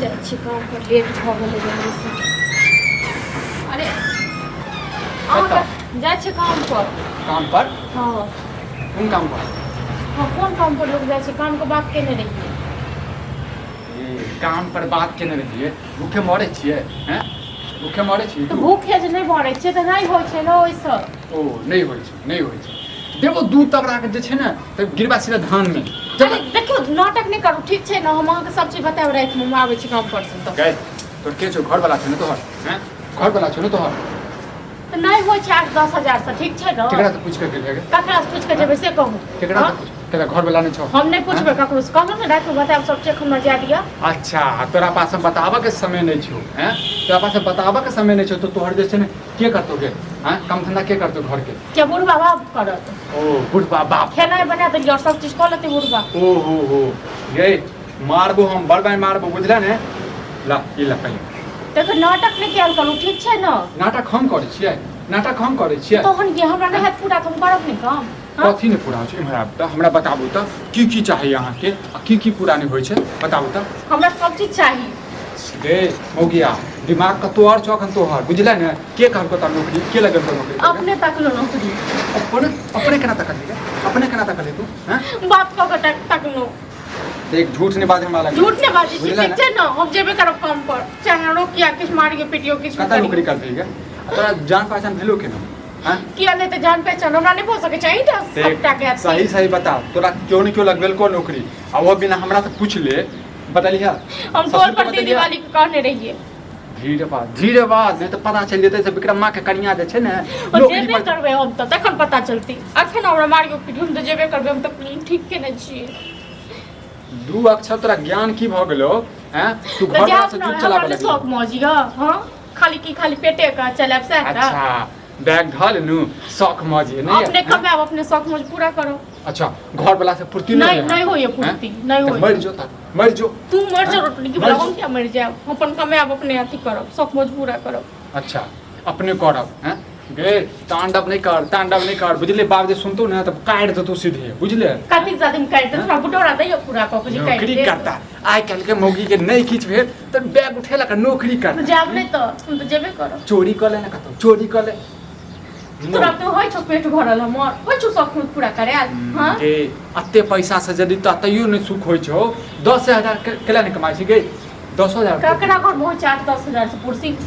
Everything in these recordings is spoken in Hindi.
अच्छी काम पर लेट भऽ गेलै जल्दी से। अरे जाइ छै काम पर। काम पर? हाँ। कौन काम पर? हाँ कौन काम पर लोग जाइ छै? काम के बात केने रहिए। काम पर बात केने रहिए? भूखे मरे छियै हैं? भूखे मरे छियै? तो भूखे जे नहीं मरे छियै तऽ नहीं होइ छै ना ओइसँ। ओ नहीं होइ छै, नहीं होइ छै। देखो दूध तबरा के जे छै ने तऽ गिरबा सीधा धान में। अरे देखियो नाटक नहीं करू ठीक छै ना, हम अहाँके सब चीज बताएब राति में, हम आबै छी काम पर से। गए तोर के छौ? घर वाला छौ ने तोहर? हैं? घर वाला छौ ने तोहर? तो नहीं होइ छै 8-10 हजार से, ठीक छै ना? केकरा से पूछ के गेल है? ककरा से पूछ के जेबै से कहू। केकरा से पूछ? तेरा घर वाला नहीं छौ? हम नहीं पूछबै ककरो से, कहलहुँ ना राति में बताएब सब चेक हमरा जा दिया। अच्छा तोरा पास बताबऽ के समय नहीं छौ हैं? तोरा पास बताबऽ के समय नहीं छौ तो तोहर जे छै ने के करतौ गे? हैं? काम धंधा के करतौ घर के? क्या बुढ़बा बाप करत? ओ बुढ़बा बाप खेनाइ बना देलियै और सब चीज कऽ लेतै बुढ़बा। ओ हो गे मारबो हम बड़ मारबो बुझला ने? ला ई ला पहिले। देखो नाटक नहीं कयल करू ठीक छै ना? नाटक हम करै छियै? नाटक हम करै छियै? तहन की हमरा नहीं हैत पूरा, तुम करब नहीं काम? कथी नहीं पूरा छै इम्हर आब त हमरा बताबू त की चाही अहाँ के आ की पूरा नहीं होइ छै बताबू त। हमरा सब चीज चाहिए। गे मौगिया दिमाग कतो और छौ अखन तोहर बुझला ने? के कहलको त नौकरी के लगल त नौकरी? अपने तकलो नौकरी। अपने केना तकली गे? अपने केना तकली तू हैं? बात कऽ के तकलो। देख झूठ नहीं बात हमरा लगे। झूठ नहीं बाजी छी ठीक छै ना? हम जेबे करब काम पर, चाहे रोकिया किछ मारियो पिटियो किछ कता नौकरी करबी गे? तोरा जान पहचान भेलो के ना? हैं? किया नहीं तो जान पहचान हमरा नहीं बोल सके चाहिए ना सबटा के। सही बता तोरा क्यों नहीं लगवेल को नौकरी? अब वो बिना हमरा से पूछ ले बतलिया। हम तोर पर दीदी वाली के कहने रहिए। धीरे बात नहीं तो पता चल जेतै से विक्रम मां के कनिया जे छै ने नौकरी जेबे करबे हम त तखन पता चलती। अखन हमरा मारियो पिटियो हम त जेबे करबे, हम त ठीक के नै छियै। दू अक्षर तोरा ज्ञान की भ गेलो हैं? तू घर से जुट चलाबे लगली। शौक मौजिया हां खाली पेटे का चलाब से। अच्छा बैग ढाल नु शौक मौज है नहीं? अपने कमाओ अपने शौक मौज पूरा करो। अच्छा घर वाला से पूर्ति नहीं होय पूर्ति नहीं होय। मर जो तू मर जा रोटी की बोला हम क्या मर जाए? अपन कमाओ अपने अथी करो, शौक मौज पूरा करो। अच्छा अपने करब हैं? गे तांडव नहीं कर बुझले? बाप जे सुनतो ना तब काट देतो सीधे बुझले? कथि ज्यादा में काट दे? थोड़ा बुटोरा दैयो पूरा क के काट दे। नौकरी करता आइ काल के मौगी के नहीं किछ भेल त बैग उठेला का नौकरी कर। जाब नहीं तो तुम तो जेबे करो। चोरी कर ले ना कतो चोरी कर ले। तोरा तो होय छौ पेट भरल हमर, होय छौ शौक मौज पूरा करे हां? ए अत्ते पैसा से जदी तइयो नहीं सुख होय छौ 10,000 केला नहीं कमाई छी गे? 10,000 ककरा घर में 8-10 हजार से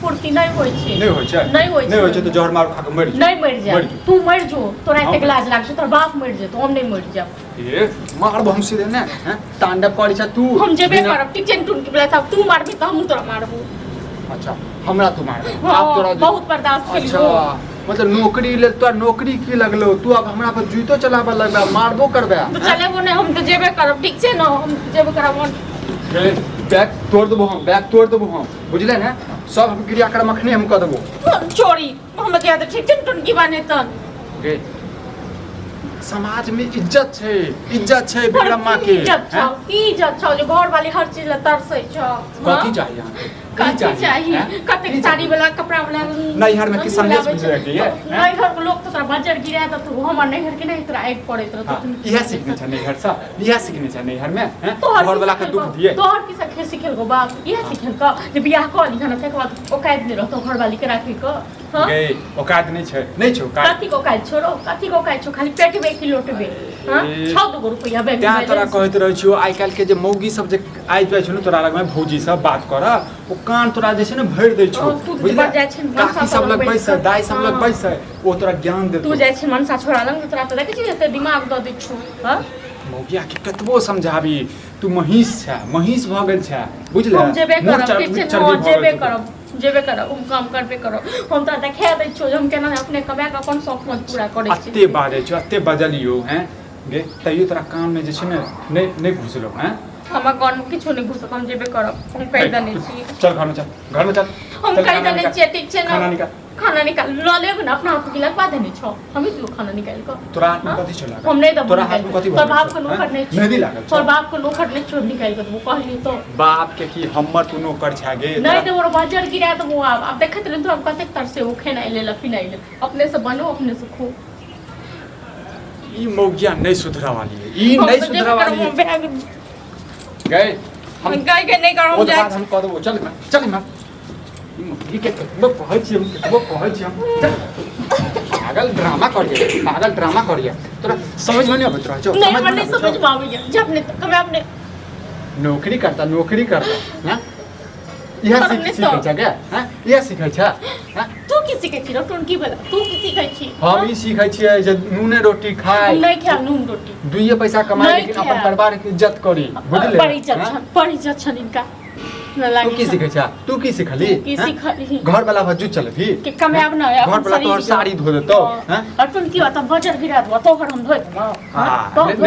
पूर्ति नहीं होय छै। नहीं होय छै? नहीं होय छै तो जहर मार खा के मर जा। नहीं मर जा तू मर जो, तोरा एते लाज लाग छौ, तोर बाप मर जे तो हम नहीं मर जाब। ए मार बम सीधे ने हैं? तांडव करै छ तू। हम जेबे करब ठीक छै टुन के बोला था तू मारबी त हम तोरा मारबो। अच्छा हमरा तू मार आप तोरा बहुत बर्दाश्त कर लो। अच्छा मतलब नौकरी ले तोरा नौकरी की लगलो? तू अब हमरा पर जुइतो चलाबे लगबा मारबो करबे? तो चलेबो नहीं हम तो जेबे करब ठीक छै ना? हम जेबे करब। बैग तोड़ देबो हम बुझले ने? सब हम क्रियाक्रम अखने हम कर देबो। चोरी हम के याद ठीक छै टुन की बाने त गे समाज में इज्जत छै विक्रम मां के। इज्जत छौ जो घर वाली हर चीज ल तरसै छौ। कथी चाहिए अहाँ के? कथी चाहिए? कते साड़ी वाला कपड़ा वाला नैहर में की संदेश भेजे के ये? नैहर के लोग तो तोरा बजर गिरा द तू हमर नैहर के नहीं तोरा एक पड़ैत रह। इहे सीखने छ नैहर से? इहे सीखने छ नैहर में हैं? घर वाला के दुख दिए तोहर की सखे सिखेल गो बाप इहे सिखेल का जे बियाह क ली हन तक बाद ओकायद नहीं रहतो घर वाली के राखी क। हां गे औकात नहीं छौ कथी को काज छोड़ो कथी को काज छौ खाली पेटबे की लोटबे हां 6 रुपया बे। त्या तोरा कहैत रहै छियो आइ काल के जे मौगी सब जे आइ जाय छ न तोरा लग में भौजी सब बात कर ओ कान तोरा जे छै न भरि दै छौ बुझले? काकी सब लग बैस दाई सब लग बैस ओ तोरा ज्ञान दे। तू जाय छै मनसा छोड़ा लंग तोरा त देखे छी एते दिमाग द दै छौ। हां मौगिया के कतबो समझाबी तू महिष भ गेल छ बुझले? हम जेबे करब ठीक छै जेबे करब हम काम करबे करब। हम तोरा देखा दै छौ हम केना अपने कमा के अपन शौक मत पूरा करै छी। अत्ते बाजै छौ अत्ते बजलियो हैं गे तइयो तोरा काम में जे छै न नहीं घुसलो हैं? हमरा घर में किछो नहीं घुसत हम जेबे करब। हम कहि देने छी चल घर में चल हम कहि देने छी ठीक छै ना? खाना निकाल ल लेब ना अपना हाथ के लगवा देने छौ हम ही खाना निकाल के। तोरा हाथ में कथी छौ? हम नहीं दब तोरा हाथ में कथी? तोर बाप के नौकर नहीं मेहंदी लागल तोर बाप के नौकर नहीं छोड़ निकाल के वो कहली तो बाप के की हमर तू नौकर छ गे? नहीं तो वो बाजार गिरा तो वो अब देखत रह तो हम कते तरसे वो खेना ले पिनाइले अपने से बनो अपने से खो। ई मौगिया नहीं सुधरा वाली है। ई नहीं सुधरा वाली है। गए हम कहीं के नहीं करो ओ हम बात जाए हम कह देबो चल मां ई के वो कहै छी हम चल पागल ड्रामा करिए तोरा समझ में नहीं आबत रह छौ नहीं मन नहीं समझ पाऊंगी जब ने कब आपने नौकरी करता हां यह सीखै छ क्या हां यह सीखै छ हां तू की सीखै छी डॉक्टर की बोला तू की सीखै छी हम ई सीखै छियै जे नूने रोटी खाए नहीं खा नून रोटी दुइये पैसा कमाए लेकिन अपन परिवार के इज्जत करी बुझले बड़ी इज्जत छन इनका तू की सीखै छ तू की सिखली की सिखली घर वाला भजू चलबी कि कमाब ना घर वाला तोहर साड़ी धो देतो हां और तुम की होता बजर गिरा दो तो हम धोए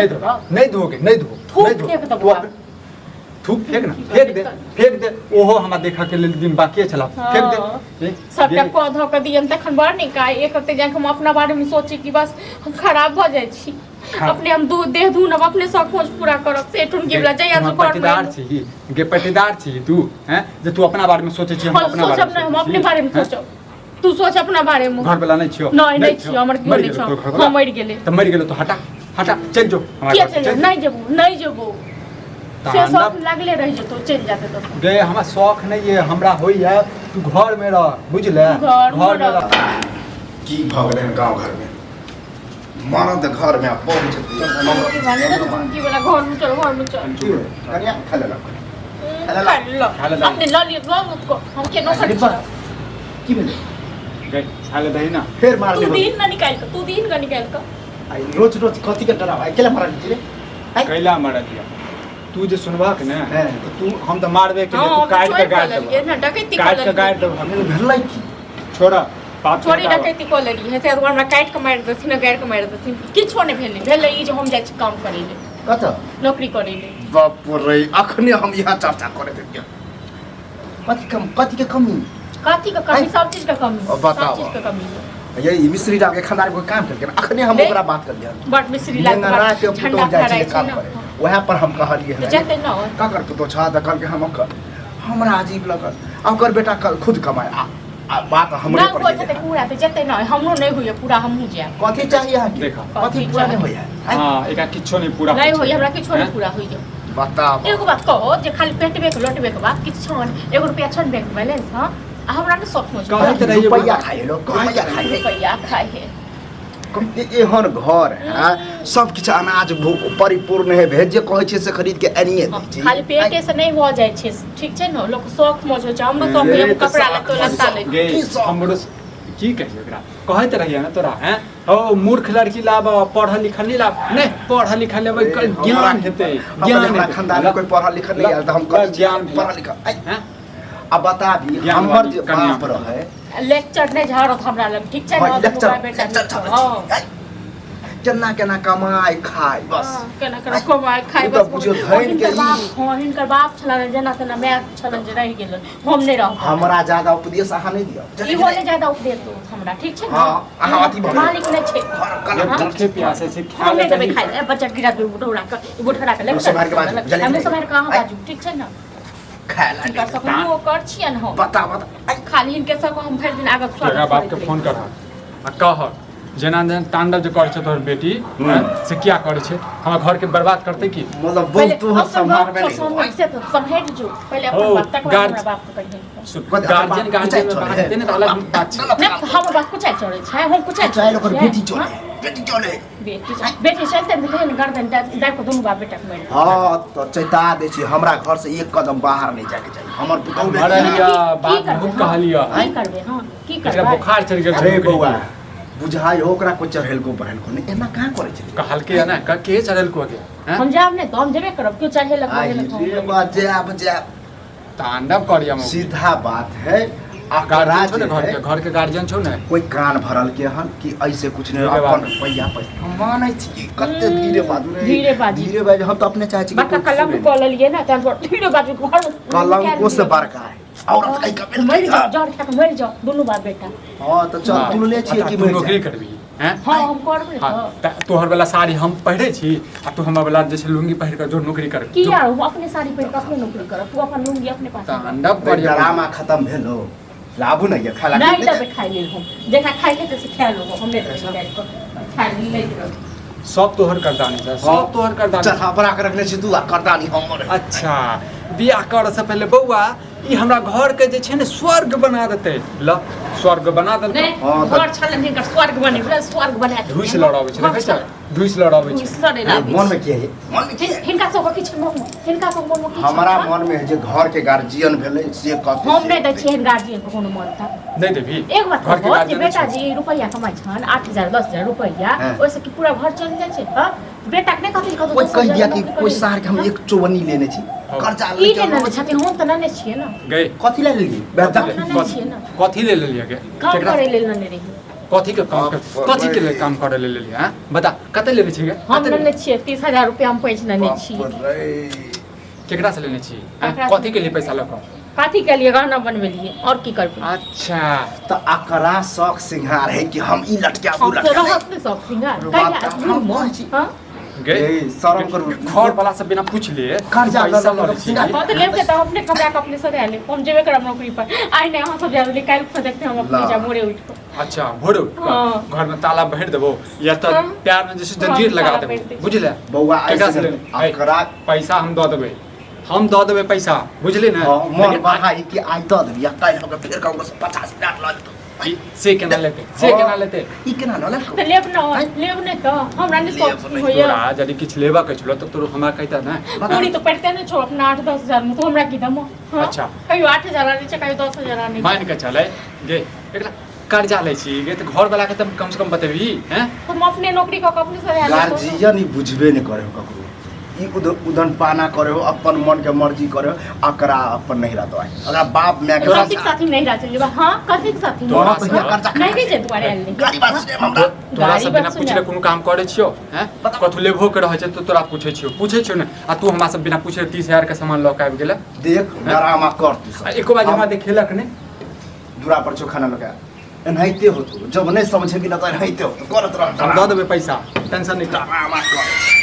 दो नहीं धोगे थूक फेंक ना फेंक दे ओहो हमरा देखा के लेल दिन बाकी छला फेंक दे सबटा को धो के दियम तखन बार नहीं का एक हफ्ते जाके हम अपना बारे में सोची कि बस हम खराब भ जाय छी अपने हम दूध देह धुन अब अपने सब खोज पूरा करब से ठुन के बला जइया से पटीदार छी गे पटीदार छी तू हैं जे तू अपना बारे में सोचे छी हम अपना बारे में हम अपने बारे में सोचो तू सोच अपना बारे में घर वाला नहीं छियो नहीं छियो हमर क्यों नहीं छियो हम मर गेले त मर गेलो तो हटा चल जो क्या चल नहीं जेबो से सब लागले रह जतो चल जाते तो गे हमरा शौक नहीं है हमरा होई है तू घर में रह बुझले घर में रह की भगले गांव घर में मानो तो घर में आप बहुत की वाला घर में चल करिया खा ले अपने ला लिए को हम के नो कर की भेले गे खा ले दही ना फिर मार तू दे दिन का निकाल का आई रोज कथि के डरावा अकेला मार दी रे कैला मार दिया तू जे सुनबा के ना हैं तू हम तो मारबे के तू काट के गाड़ दे ना डकैती काट के गाड़ दे हमें भेलै की छोड़ा बात छोड़ी डकैती को लेली है ते हमरा काट के मार देथिन गाड़ के मार देथिन किछो नहीं भेले ई जे हम जाय छी काम करै ले कत नौकरी करै ले बाप रे अखने हम यहाँ चर्चा करे थे कथि के कमी सब चीज का कमी अब बताओ। सब चीज का कमी है यही मिस्त्री डाल के खानदार को काम करके अखने हम ओकरा बात कर लिया बट मिस्त्री लाग नंगरा के झंडा पुतो जाय फहराय छै छै काम ना करे वहाँ पर हम कहलिए तो है जते ना का कर पुतो छा द कल के हम हमरा अजीब लगल ओकर बेटा खुद कमाए बात हमरे ना पर को जते पूरा तो जते ना हमरो नहीं होय पूरा हमहु जाय कथि चाहिए है देखा कथि पूरा नहीं होय है हां एका किछो नहीं पूरा नहीं होय हमरा किछो नहीं पूरा होय बताओ एगो बात कहो जे खाली पेटबे के लोटबे के बात किछो नहीं 1 रुपया छन बैंक बैलेंस हां हमरा ने सब सोच कहे त रहिए रुपया खाए लो रुपया खाए रुपया खाए है एहन घर है सब किछ अनाज परिपूर्ण है भेज जे कहै छै से खरीद के एनिए दै छी खाली पेटे से नहीं हो जाय छै ठीक छै न लोग शौक मोज हो छै हम तो हम कपड़ा लेतो लत्ता ले हमरो की कहियो एकरा कहै त रहिए ना तोरा हैं ओ मूर्ख लड़की लाब पढ़ल लिखल नहीं लाब नहीं पढ़ल लिखल लेबै ज्ञान हेतै ज्ञान खानदान में कोई पढ़ल लिखल नहीं आयल त हम कर ज्ञान पढ़ल लिखल हैं अब बता दी हमर जे बाप रहे लेक्चर नहीं झाड़त हमरा लग ठीक छै ना बेटा हां केना केना कमाई खाई बस केना केना कमाई खाई बस बुझियो धैन के हिनकर बाप छला जेना तेना मैं छला जे रह गेल हम नहीं रह हमरा ज्यादा उपदेश अहाँ नहीं दियो ई होले ज्यादा उपदेश दो हमरा ठीक छै हां अहाँ अथी मालिक नहीं छै भूखे प्यासे से खा हम नहीं देबै खाइ ले बच्चा गिरा दे बुढ़ौरा के बुढ़ौरा के लेक्चर हम सब कहां बाजू ठीक छै ना खाला कर सकू वो कर छियन हम बता खाली इनके सब हम भर दिन आगे तोरा बाप के फोन कर आ कह जेना तांडव जे करे छै तोहर बेटी से क्या करे छै हमर घर के बर्बाद करते की मतलब बहुत तू हम संभाल में नहीं से तो समझ जो पहले अपन बात तक हमरा बाप के कहिए गार्जियन में बात देने तो अलग बात छै नहीं हम बात कुछ चढ़े छै हम कुछ चाहे ओकर बेटी चले बेटी चलते न गर्दन दाइ को दुनु बाप बेटा के मार हां तो चैता दे छी हमरा घर से एक कदम बाहर नहीं जाके चाहिए हमर पुतौ मरलिया बात बहुत कहलिया की करबे हां की करबे एकरा बुखार चढ़ गेल अरे बौआ बुझाई ओकरा को चढ़ेल को बढ़ेल को नहीं एना कहां करे छै कहल के ना के चढ़ेल को के हम जाब ने तो हम जेबे करब क्यों चढ़े लग अरे बजा तांडव करिया सीधा बात है घर के गार्जियन छौ ने कोई कान भरल के हन कि ऐसे कुछ नहीं अपन पैया हम मानै छी कते धीरे बाजू हम तो अपने चाहे छी बका कलम को ल लिए ना त धीरे बाजू घर कलम को से बड़का है औरत कई का मर जा जड़ खा के मर जा दोनों बाप बेटा हां तो चल तू ले छी कि नौकरी करबी हैं हां हम करबे हां तोहर वाला साड़ी हम पहिरे छी आ तू हमर वाला जैसे लुंगी पहिर के जो नौकरी कर की यार हम अपने साड़ी पहिर के अपने नौकरी कर तू अपन लुंगी अपने पास तांडव करिया ड्रामा खत्म भेलो लाबू नहीं है खाला नहीं दबे खाइ लेल हम जेका खाइ के से खा लो हम ले खाइ ले सब तोहर करदानी सब तोहर करदानी चल बड़ा के रखले छी तू करदानी हमर अच्छा बियाह कर से पहले बउआ ई हमरा घर के जे छै ने स्वर्ग बना देते ल स्वर्ग बना देल घर छलन हिनकर स्वर्ग बने स्वर्ग बना दे धुइस लड़ाबै छै देखै छ धुइस लड़ाबै छै मन में की है मन में की हिनका सब किछ मन हिनका सब मन किछ हमारा मन में है जे घर के गार्जियन भेले से कहते हम नै दै छियै गार्जियन को कोनो मन था नहीं देवी एक बात कहबो कि बेटा जी रुपैया कमाइ छन 8000 10000 रुपैया ओइसे कि पूरा घर चल जाय छै ह बेटा के नै कथि कतो कोई कह दिया कि कोई शहर के हम एक चौवनी लेने छी कर्जा ई लेने छथिन हम त नने छियै न गए कथि ले लेली बेटा कथि ले लेलिए के काम करे ले नने रही कथि के काम करे ले लेलिए हां बता कते लेने छी हम नने छियै 30000 रुपैया हम पैसा नने छियै केकरा से लेने छी कथि के लिए पैसा लक काथी के लिए गहना बनवेलिए और की करबे अच्छा तो अकरा शौक सिंगार है कि हम ई लटका हम तो रहत ने शौक सिंगार हम बोल छी हां गए शर्म करू घर वाला से बिना पूछ लिए कर्जा पैसा छी हां तो लेब के तो अपने कमरा के अपने सदा ले हम जेबे करब नौकरी पर आई नहीं हम सब ज्यादा निकाल के देखते हम अपने जा मोरे उठ को अच्छा भोरो घर में ताला भर देबो या तो प्यार में जैसे जंजीर लगा देबो बुझले बौआ ऐसे अकरा पैसा हम दे देबे हम दे देबे पैसा बुझले ना मन बढ़ाई कि आई दे देबी काल हम फिर कहू 50 मिनट ल देतो से केना लेते ई केना न ले तो लेब ने तो हमरा ने शौक होया तोरा यदि किछ लेबा के छलो तो तोरो हमरा कहता ना पूरी तो पड़ते ने छो अपना 8-10 हजार में तो हमरा की दम अच्छा कहियो 8000 आने छै कहियो 10000 आने मान के चले गे एकरा कर्जा ले छी गे तो घर वाला के तुम कम से कम बतेबी हैं हम अपने नौकरी क अपने सरे गार्जियन ही बुझबे नहीं करे हो ककरो ई उदन पाना करे हो अपन मन के मर्जी करे हो अकरा अपन नहीं रहतो अगर बाप मैं के कथि साथी नहीं रह चलिए हां कथि साथी तोरा से कर्जा नहीं जे दुआरे आले गाड़ी बात से हमरा तोरा से बिना पूछले कोनो काम करे छियो हैं कथु लेबो के रह छै तो तोरा पूछे छियो ने आ तू हमरा से बिना पूछले 30000 के सामान लऽ के आबि गेला देख डरामा कर तू एको बार हमरा देखेलक ने दूरा पर छो खाना लगा एनहैते हो तू जब नहीं समझे कि ना तो एनहैते हो तो करत रह हम दे देबे पैसा टेंशन नहीं डरामा कर